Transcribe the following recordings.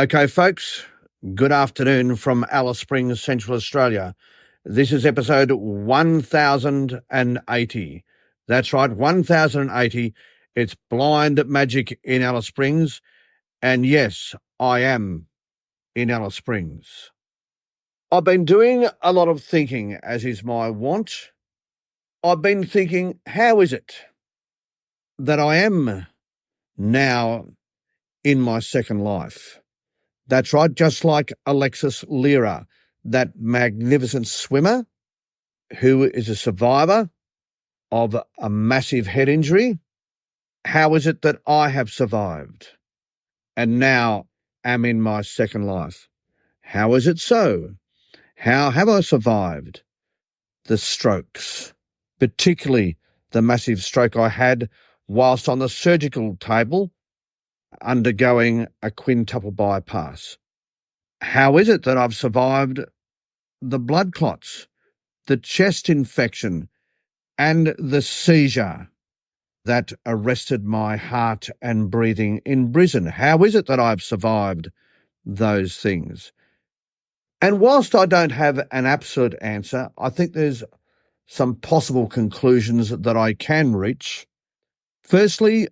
Okay, folks, good afternoon from Alice Springs, Central Australia. This is episode 1080. That's right, 1080. It's Blind Magic in Alice Springs. And yes, I am in Alice Springs. I've been doing a lot of thinking, as is my wont. I've been thinking, how is it that I am now in my second life? That's right, just like Alexis Lira, that magnificent swimmer who is a survivor of a massive head injury. How is it that I have survived and now am in my second life? How is it so? How have I survived the strokes, particularly the massive stroke I had whilst on the surgical table undergoing a quintuple bypass? How is it that I've survived the blood clots, the chest infection, and the seizure that arrested my heart and breathing in Brisbane? How is it that I've survived those things? And whilst I don't have an absolute answer, I think there's some possible conclusions that I can reach. Firstly,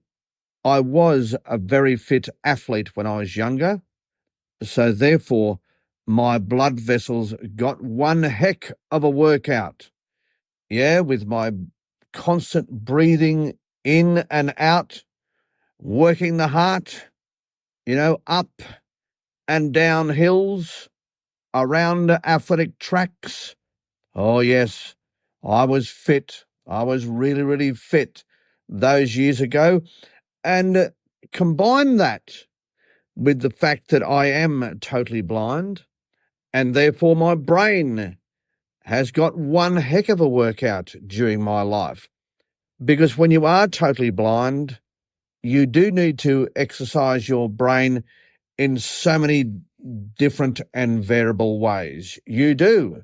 I was a very fit athlete when I was younger, so therefore my blood vessels got one heck of a workout. Yeah, with my constant breathing in and out, working the heart, up and down hills, around athletic tracks. Oh, yes, I was fit. I was really, really fit those years ago. And combine that with the fact that I am totally blind, and therefore my brain has got one heck of a workout during my life. Because when you are totally blind, you do need to exercise your brain in so many different and variable ways. You do,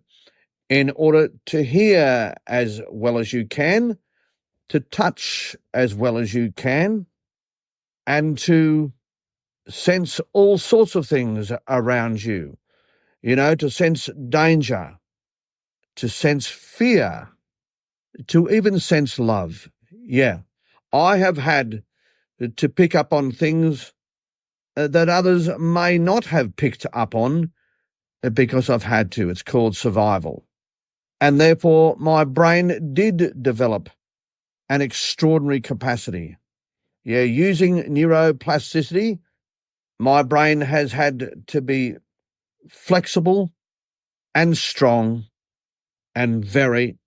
in order to hear as well as you can, to touch as well as you can, and to sense all sorts of things around you, to sense danger, to sense fear, to even sense love. Yeah, I have had to pick up on things that others may not have picked up on because I've had to. It's called survival. And therefore, my brain did develop an extraordinary capacity. Yeah, using neuroplasticity, my brain has had to be flexible and strong and very,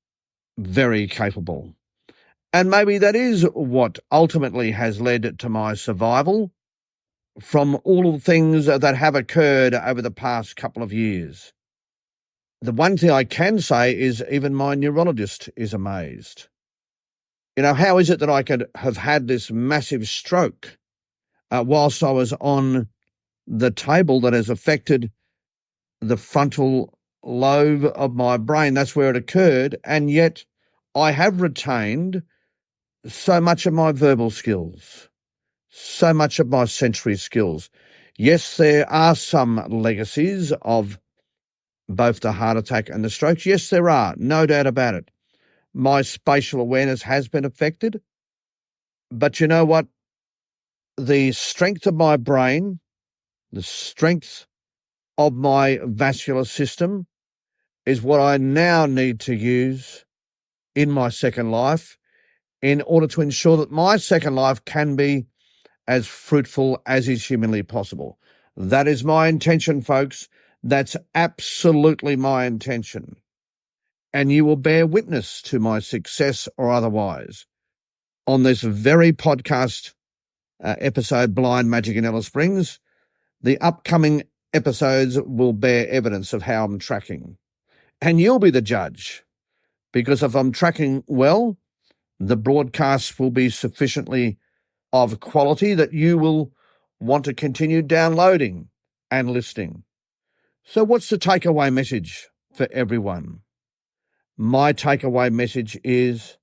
very capable. And maybe that is what ultimately has led to my survival from all of the things that have occurred over the past couple of years. The one thing I can say is even my neurologist is amazed. How is it that I could have had this massive stroke whilst I was on the table that has affected the frontal lobe of my brain? That's where it occurred. And yet I have retained so much of my verbal skills, so much of my sensory skills. Yes, there are some legacies of both the heart attack and the strokes. Yes, there are, no doubt about it. My spatial awareness has been affected. But you know what? The strength of my brain, the strength of my vascular system is what I now need to use in my second life in order to ensure that my second life can be as fruitful as is humanly possible. That is my intention, folks. That's absolutely my intention. And you will bear witness to my success or otherwise on this very podcast episode, Blind Magic in Alice Springs. The upcoming episodes will bear evidence of how I'm tracking. And you'll be the judge, because if I'm tracking well, the broadcasts will be sufficiently of quality that you will want to continue downloading and listening. So what's the takeaway message for everyone? My takeaway message is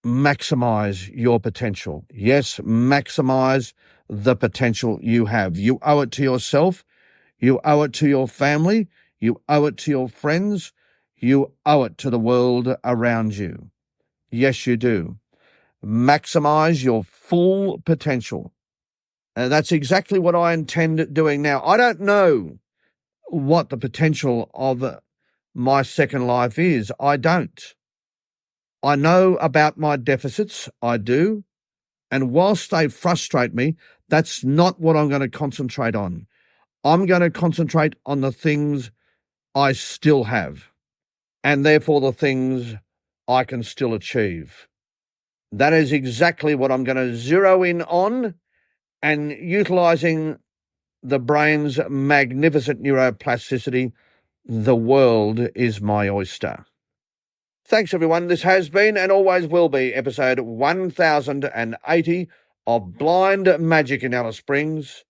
maximize your potential. Yes, maximize the potential you have. You owe it to yourself. You owe it to your family. You owe it to your friends. You owe it to the world around you. Yes, you do. Maximize your full potential. And that's exactly what I intend doing now. I don't know what the potential of my second life is. I don't. I know about my deficits. I do. And whilst they frustrate me, that's not what I'm going to concentrate on. I'm going to concentrate on the things I still have, and therefore the things I can still achieve. That is exactly what I'm going to zero in on, and utilizing the brain's magnificent neuroplasticity, the world is my oyster. Thanks, everyone. This has been and always will be episode 1080 of Blind Magic in Alice Springs.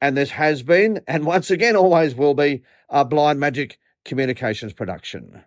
And this has been, and once again always will be, a Blind Magic Communications production.